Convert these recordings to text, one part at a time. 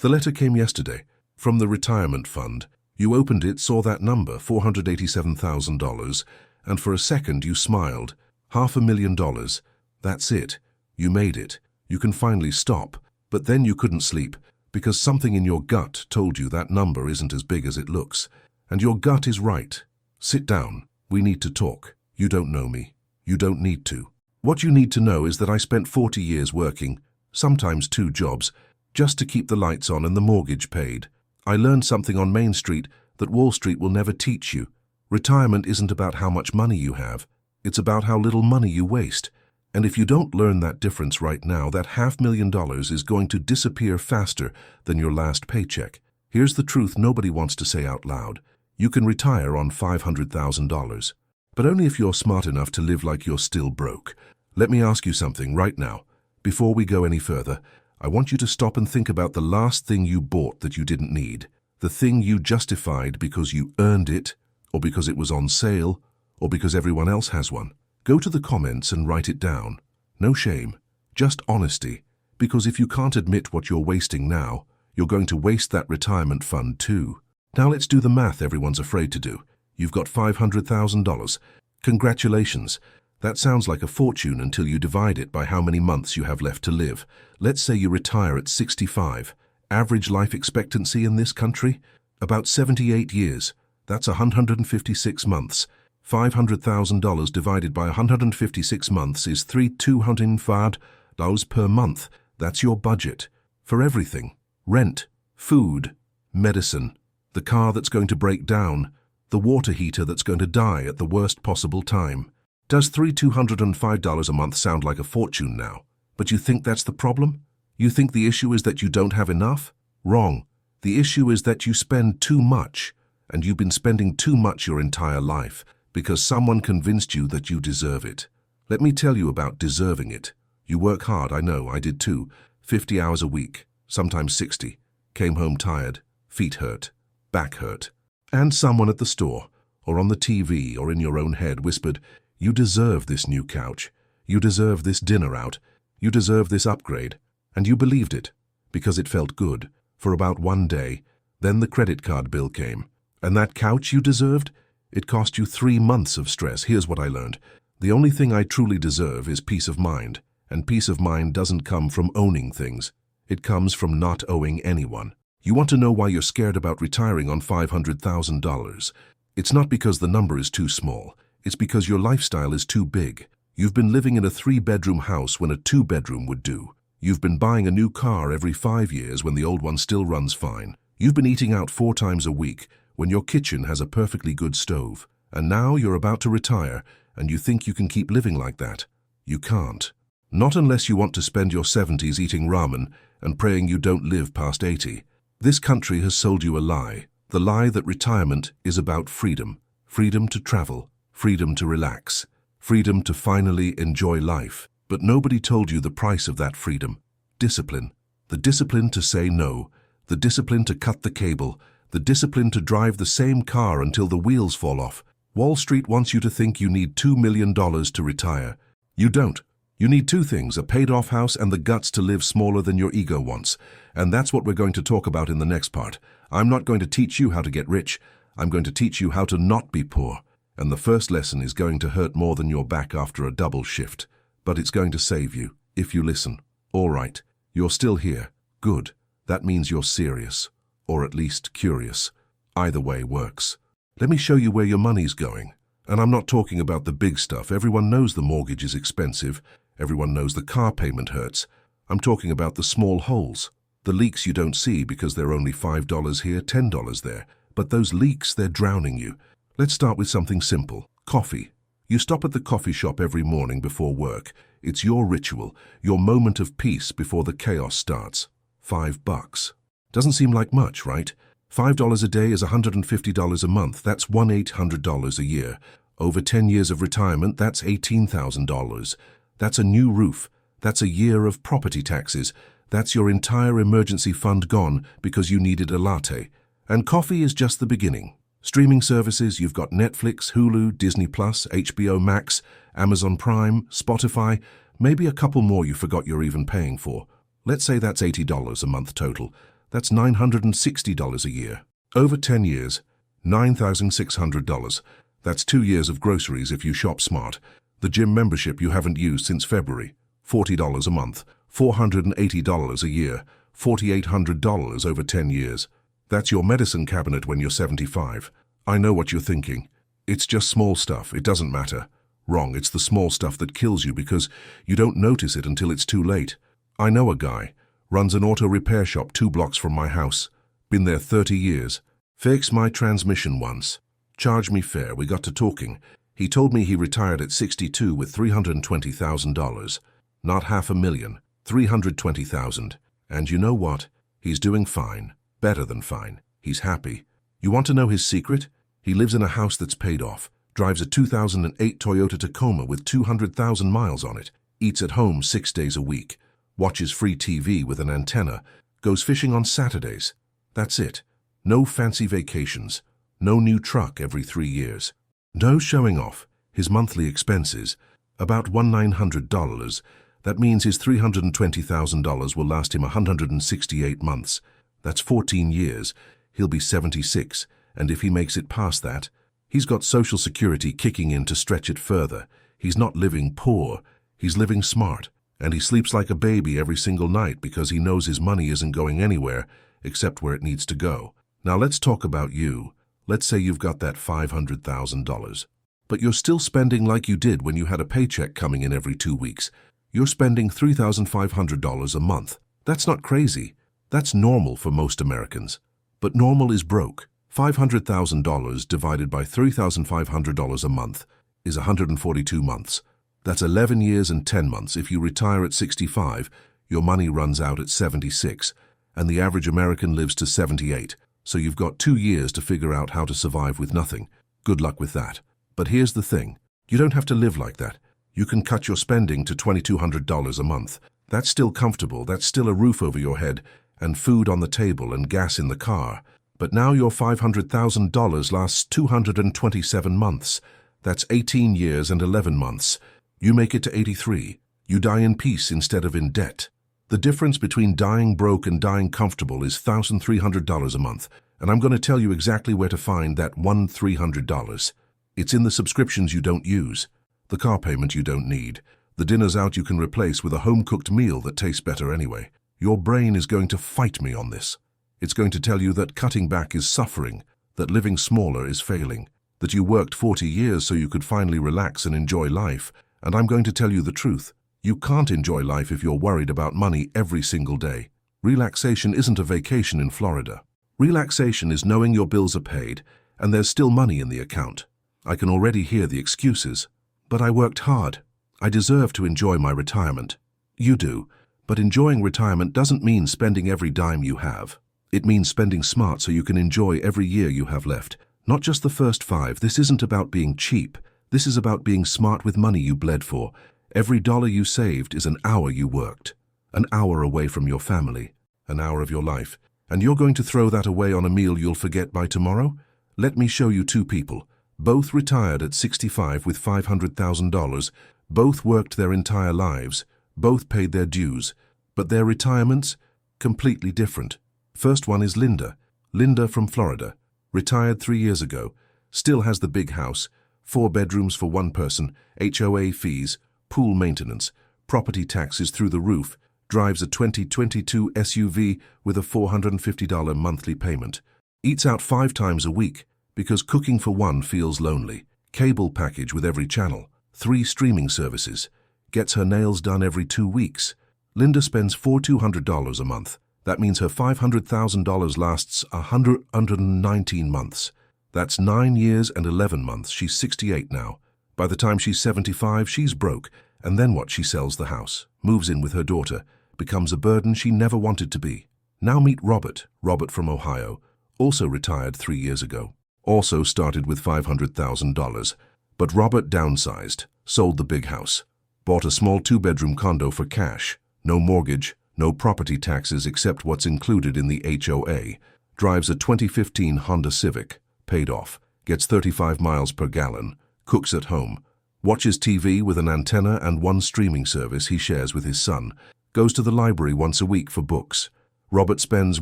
The letter came yesterday, from the retirement fund. You opened it, saw that number, $487,000, and for a second you smiled. $500,000. That's it. You made it. You can finally stop. But then you couldn't sleep, because something in your gut told you that number isn't as big as it looks. And your gut is right. Sit down. We need to talk. You don't know me. You don't need to. What you need to know is that I spent 40 years working, sometimes 2 jobs, just to keep the lights on and the mortgage paid. I learned something on Main Street that Wall Street will never teach you. Retirement isn't about how much money you have. It's about how little money you waste. And if you don't learn that difference right now, that $500,000 is going to disappear faster than your last paycheck. Here's the truth nobody wants to say out loud. You can retire on $500,000, but only if you're smart enough to live like you're still broke. Let me ask you something right now. Before we go any further, I want you to stop and think about the last thing you bought that you didn't need. The thing you justified because you earned it, or because it was on sale, or because everyone else has one. Go to the comments and write it down. No shame, just honesty. Because if you can't admit what you're wasting now, you're going to waste that retirement fund too. Now let's do the math everyone's afraid to do. You've got $500,000. Congratulations. That sounds like a fortune until you divide it by how many months you have left to live. Let's say you retire at 65. Average life expectancy in this country? About 78 years. That's 156 months. $500,000 divided by 156 months is $3,205 per month. That's your budget. For everything. Rent, food, medicine, the car that's going to break down, the water heater that's going to die at the worst possible time. Does $3,205 a month sound like a fortune now? But you think that's the problem? You think the issue is that you don't have enough? Wrong. The issue is that you spend too much, and you've been spending too much your entire life because someone convinced you that you deserve it. Let me tell you about deserving it. You work hard, I know, I did too. 50 hours a week, sometimes 60. Came home tired, feet hurt, back hurt. And someone at the store, or on the TV, or in your own head whispered, "You deserve this new couch. You deserve this dinner out. You deserve this upgrade." And you believed it, because it felt good, for about one day. Then the credit card bill came. And that couch you deserved? It cost you 3 months of stress. Here's what I learned. The only thing I truly deserve is peace of mind. And peace of mind doesn't come from owning things. It comes from not owing anyone. You want to know why you're scared about retiring on $500,000. It's not because the number is too small. It's because your lifestyle is too big. You've been living in a 3-bedroom house when a 2-bedroom would do. You've been buying a new car every 5 years when the old one still runs fine. You've been eating out 4 times a week when your kitchen has a perfectly good stove. And now you're about to retire and you think you can keep living like that. You can't. Not unless you want to spend your 70s eating ramen and praying you don't live past 80. This country has sold you a lie. The lie that retirement is about freedom. Freedom to travel. Freedom to relax. Freedom to finally enjoy life. But nobody told you the price of that freedom. Discipline. The discipline to say no. The discipline to cut the cable. The discipline to drive the same car until the wheels fall off. Wall Street wants you to think you need $2 million to retire. You don't. You need 2 things, a paid-off house and the guts to live smaller than your ego wants. And that's what we're going to talk about in the next part. I'm not going to teach you how to get rich. I'm going to teach you how to not be poor. And the first lesson is going to hurt more than your back after a double shift. But it's going to save you, if you listen. All right, you're still here. Good. That means you're serious. Or at least curious. Either way works. Let me show you where your money's going. And I'm not talking about the big stuff. Everyone knows the mortgage is expensive. Everyone knows the car payment hurts. I'm talking about the small holes. The leaks you don't see because they're only $5 here, $10 there. But those leaks, they're drowning you. Let's start with something simple. Coffee. You stop at the coffee shop every morning before work. It's your ritual, your moment of peace before the chaos starts. $5. Doesn't seem like much, right? $5 a day is $150 a month. That's $1,800 a year. Over 10 years of retirement, that's $18,000. That's a new roof. That's a year of property taxes. That's your entire emergency fund gone because you needed a latte. And coffee is just the beginning. Streaming services, you've got Netflix, Hulu, Disney+, HBO Max, Amazon Prime, Spotify, maybe a couple more you forgot you're even paying for. Let's say that's $80 a month total. That's $960 a year. Over 10 years, $9,600. That's 2 years of groceries if you shop smart. The gym membership you haven't used since February, $40 a month. $480 a year, $4,800 over 10 years. That's your medicine cabinet when you're 75. I know what you're thinking. It's just small stuff, it doesn't matter. Wrong, it's the small stuff that kills you because you don't notice it until it's too late. I know a guy, runs an auto repair shop 2 blocks from my house. Been there 30 years. Fixed my transmission once. Charged me fair, we got to talking. He told me he retired at 62 with $320,000. Not $500,000. 320,000. And you know what? He's doing fine. Better than fine. He's happy. You want to know his secret? He lives in a house that's paid off, drives a 2008 Toyota Tacoma with 200,000 miles on it, eats at home 6 days a week, watches free TV with an antenna, goes fishing on Saturdays. That's it. No fancy vacations. No new truck every 3 years. No showing off. His monthly expenses, about $1,900. That means his $320,000 will last him 168 months. That's 14 years. He'll be 76, and if he makes it past that, he's got Social Security kicking in to stretch it further. He's not living poor, he's living smart, and he sleeps like a baby every single night because he knows his money isn't going anywhere except where it needs to go. Now let's talk about you. Let's say you've got that $500,000, but you're still spending like you did when you had a paycheck coming in every 2 weeks. You're spending $3,500 a month. That's not crazy. That's normal for most Americans. But normal is broke. $500,000 divided by $3,500 a month is 142 months. That's 11 years and 10 months. If you retire at 65, your money runs out at 76, and the average American lives to 78. So you've got 2 years to figure out how to survive with nothing. Good luck with that. But here's the thing. You don't have to live like that. You can cut your spending to $2,200 a month. That's still comfortable, that's still a roof over your head, and food on the table and gas in the car. But now your $500,000 lasts 227 months. That's 18 years and 11 months. You make it to 83. You die in peace instead of in debt. The difference between dying broke and dying comfortable is $1,300 a month, and I'm going to tell you exactly where to find that $1,300. It's in the subscriptions you don't use. The car payment you don't need. The dinners out you can replace with a home-cooked meal that tastes better anyway. Your brain is going to fight me on this. It's going to tell you that cutting back is suffering, that living smaller is failing, that you worked 40 years so you could finally relax and enjoy life, and I'm going to tell you the truth. You can't enjoy life if you're worried about money every single day. Relaxation isn't a vacation in Florida. Relaxation is knowing your bills are paid and there's still money in the account. I can already hear the excuses. But I worked hard. I deserve to enjoy my retirement. You do, but enjoying retirement doesn't mean spending every dime you have. It means spending smart so you can enjoy every year you have left. Not just the first 5. This isn't about being cheap. This is about being smart with money you bled for. Every dollar you saved is an hour you worked. An hour away from your family. An hour of your life. And you're going to throw that away on a meal you'll forget by tomorrow? Let me show you 2 people. Both retired at 65 with $500,000. Both worked their entire lives. Both paid their dues. But their retirements? Completely different. First one is Linda. Linda from Florida. Retired 3 years ago. Still has the big house. 4 bedrooms for 1 person. HOA fees. Pool maintenance. Property taxes through the roof. Drives a 2022 SUV with a $450 monthly payment. Eats out 5 times a week. Because cooking for one feels lonely. Cable package with every channel. 3 streaming services. Gets her nails done every 2 weeks. Linda spends $4,200 a month. That means her $500,000 lasts 119 months. That's 9 years and 11 months. She's 68 now. By the time she's 75, she's broke. And then what? She sells the house. Moves in with her daughter. Becomes a burden she never wanted to be. Now meet Robert. Robert from Ohio. Also retired 3 years ago. Also started with $500,000, but Robert downsized, sold the big house, bought a small 2-bedroom condo for cash, no mortgage, no property taxes except what's included in the HOA, drives a 2015 Honda Civic, paid off, gets 35 miles per gallon, cooks at home, watches TV with an antenna and 1 streaming service he shares with his son, goes to the library once a week for books, Robert spends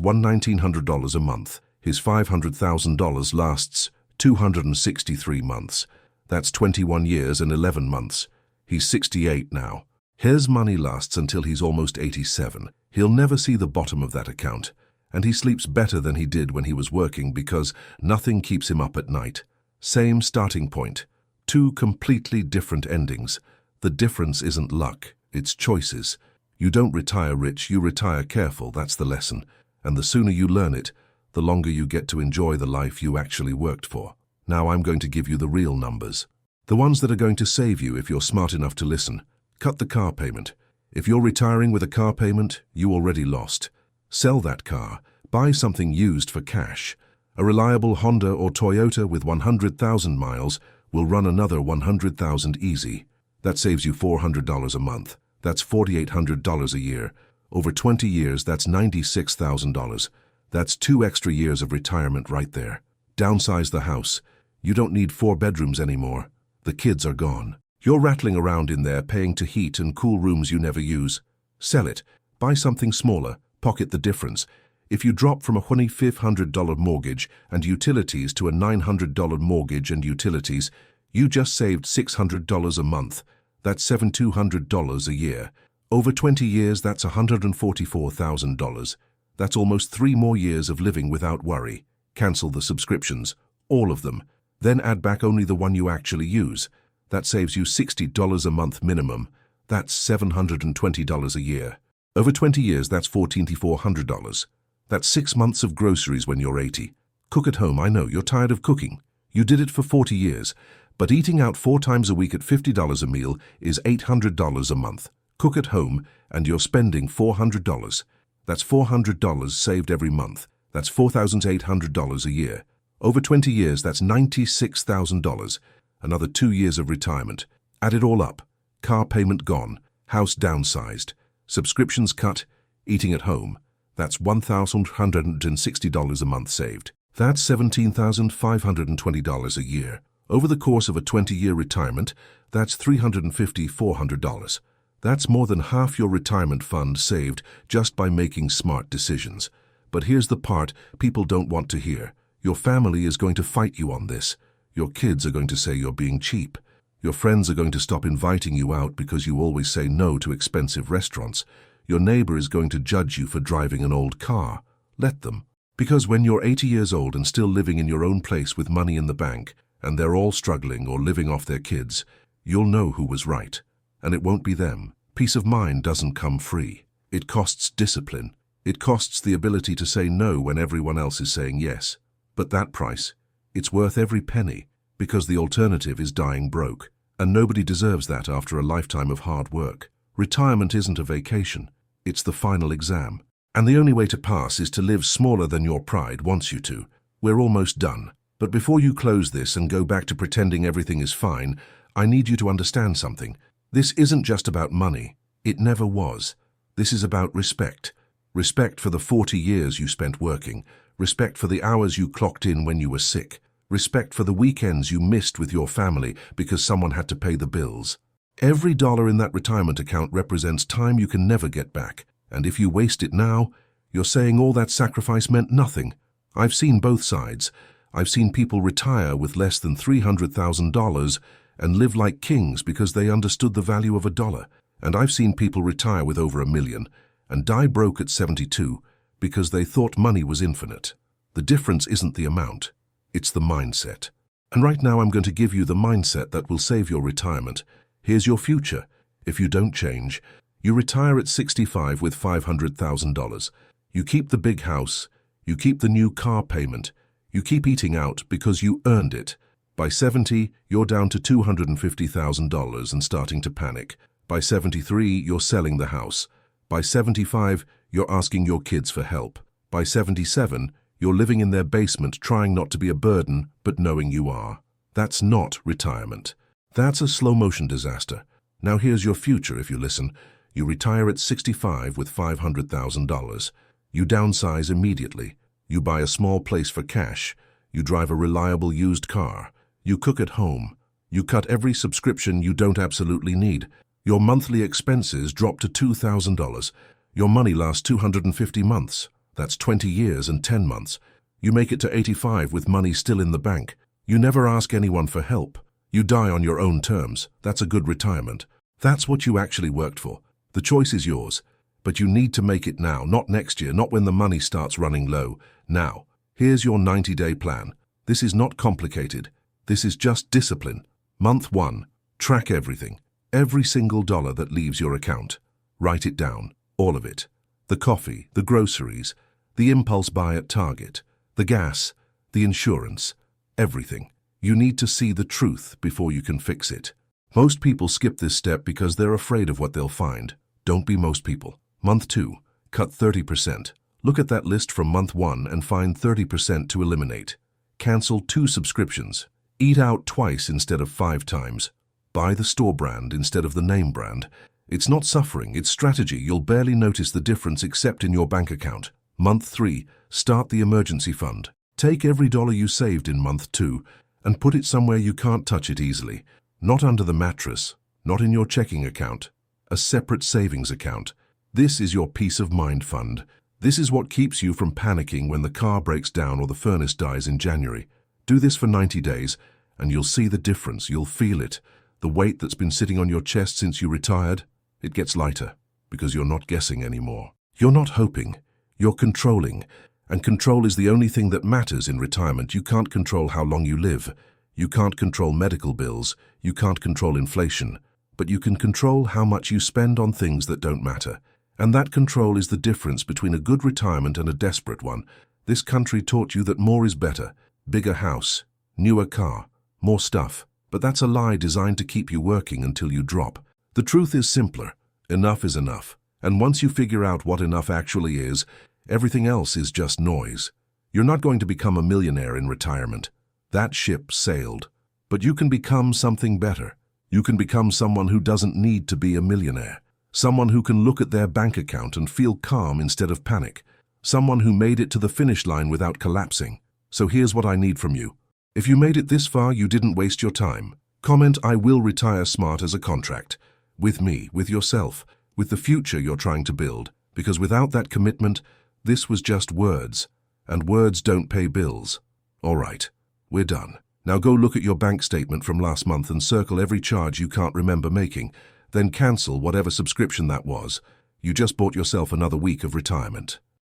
$1,900 a month. His $500,000 lasts 263 months. That's 21 years and 11 months. He's 68 now. His money lasts until he's almost 87. He'll never see the bottom of that account. And he sleeps better than he did when he was working because nothing keeps him up at night. Same starting point. Two completely different endings. The difference isn't luck, it's choices. You don't retire rich, you retire careful, that's the lesson. And the sooner you learn it, the longer you get to enjoy the life you actually worked for. Now I'm going to give you the real numbers. The ones that are going to save you if you're smart enough to listen. Cut the car payment. If you're retiring with a car payment, you already lost. Sell that car. Buy something used for cash. A reliable Honda or Toyota with 100,000 miles will run another 100,000 easy. That saves you $400 a month. That's $4,800 a year. Over 20 years, that's $96,000. That's 2 extra years of retirement right there. Downsize the house. You don't need 4 bedrooms anymore. The kids are gone. You're rattling around in there paying to heat and cool rooms you never use. Sell it. Buy something smaller. Pocket the difference. If you drop from a $2,500 mortgage and utilities to a $900 mortgage and utilities, you just saved $600 a month. That's $7,200 a year. Over 20 years, that's $144,000. That's almost 3 more years of living without worry. Cancel the subscriptions, all of them. Then add back only the one you actually use. That saves you $60 a month minimum. That's $720 a year. Over 20 years, that's $1,400. That's 6 months of groceries when you're 80. Cook at home, I know, you're tired of cooking. You did it for 40 years. But eating out 4 times a week at $50 a meal is $800 a month. Cook at home, and you're spending $400. That's $400 saved every month. That's $4,800 a year. Over 20 years, that's $96,000. Another 2 years of retirement. Add it all up. Car payment gone. House downsized. Subscriptions cut. Eating at home. That's $1,160 a month saved. That's $17,520 a year. Over the course of a 20-year retirement, that's $350–400. That's more than half your retirement fund saved just by making smart decisions. But here's the part people don't want to hear. Your family is going to fight you on this. Your kids are going to say you're being cheap. Your friends are going to stop inviting you out because you always say no to expensive restaurants. Your neighbor is going to judge you for driving an old car. Let them. Because when you're 80 years old and still living in your own place with money in the bank, and they're all struggling or living off their kids, you'll know who was right. And it won't be them. Peace of mind doesn't come free. It costs discipline. It costs the ability to say no when everyone else is saying yes. But that price, it's worth every penny, because the alternative is dying broke. And nobody deserves that after a lifetime of hard work. Retirement isn't a vacation. It's the final exam. And the only way to pass is to live smaller than your pride wants you to. We're almost done. But before you close this and go back to pretending everything is fine, I need you to understand something. This isn't just about money. It never was. This is about respect. Respect for the 40 years you spent working. Respect for the hours you clocked in when you were sick. Respect for the weekends you missed with your family because someone had to pay the bills. Every dollar in that retirement account represents time you can never get back. And if you waste it now, you're saying all that sacrifice meant nothing. I've seen both sides. I've seen people retire with less than $300,000 and live like kings because they understood the value of a dollar. And I've seen people retire with over $1 million and die broke at 72 because they thought money was infinite. The difference isn't the amount, it's the mindset. And right now I'm going to give you the mindset that will save your retirement. Here's your future. If you don't change, you retire at 65 with $500,000. You keep the big house, you keep the new car payment, you keep eating out because you earned it. By 70, you're down to $250,000 and starting to panic. By 73, you're selling the house. By 75, you're asking your kids for help. By 77, you're living in their basement trying not to be a burden, but knowing you are. That's not retirement. That's a slow-motion disaster. Now here's your future if you listen. You retire at 65 with $500,000. You downsize immediately. You buy a small place for cash. You drive a reliable used car. You cook at home. You cut every subscription you don't absolutely need. Your monthly expenses drop to $2,000. Your money lasts 250 months. That's 20 years and 10 months. You make it to 85 with money still in the bank. You never ask anyone for help. You die on your own terms. That's a good retirement. That's what you actually worked for. The choice is yours. But you need to make it now, not next year, not when the money starts running low. Now, here's your 90-day plan. This is not complicated. This is just discipline. Month 1. Track everything. Every single dollar that leaves your account. Write it down. All of it. The coffee, the groceries, the impulse buy at Target, the gas, the insurance, everything. You need to see the truth before you can fix it. Most people skip this step because they're afraid of what they'll find. Don't be most people. Month 2. Cut 30%. Look at that list from month 1 and find 30% to eliminate. Cancel 2 subscriptions. Eat out twice instead of 5 times. Buy the store brand instead of the name brand. It's not suffering, it's strategy. You'll barely notice the difference except in your bank account. Month 3. Start the emergency fund. Take every dollar you saved in month 2 and put it somewhere you can't touch it easily. Not under the mattress, not in your checking account. A separate savings account. This is your peace of mind fund. This is what keeps you from panicking when the car breaks down or the furnace dies in January. Do this for 90 days and you'll see the difference. You'll feel it. The weight that's been sitting on your chest since you retired, it gets lighter because you're not guessing anymore. You're not hoping. You're controlling. And control is the only thing that matters in retirement. You can't control how long you live. You can't control medical bills. You can't control inflation. But you can control how much you spend on things that don't matter. And that control is the difference between a good retirement and a desperate one. This country taught you that more is better. Bigger house, newer car, more stuff. But that's a lie designed to keep you working until you drop. The truth is simpler. Enough is enough. And once you figure out what enough actually is, everything else is just noise. You're not going to become a millionaire in retirement. That ship sailed. But you can become something better. You can become someone who doesn't need to be a millionaire. Someone who can look at their bank account and feel calm instead of panic. Someone who made it to the finish line without collapsing. So here's what I need from you. If you made it this far, you didn't waste your time. Comment, "I will retire smart" as a contract. With me, with yourself, with the future you're trying to build. Because without that commitment, this was just words. And words don't pay bills. All right, we're done. Now go look at your bank statement from last month and circle every charge you can't remember making. Then cancel whatever subscription that was. You just bought yourself another week of retirement.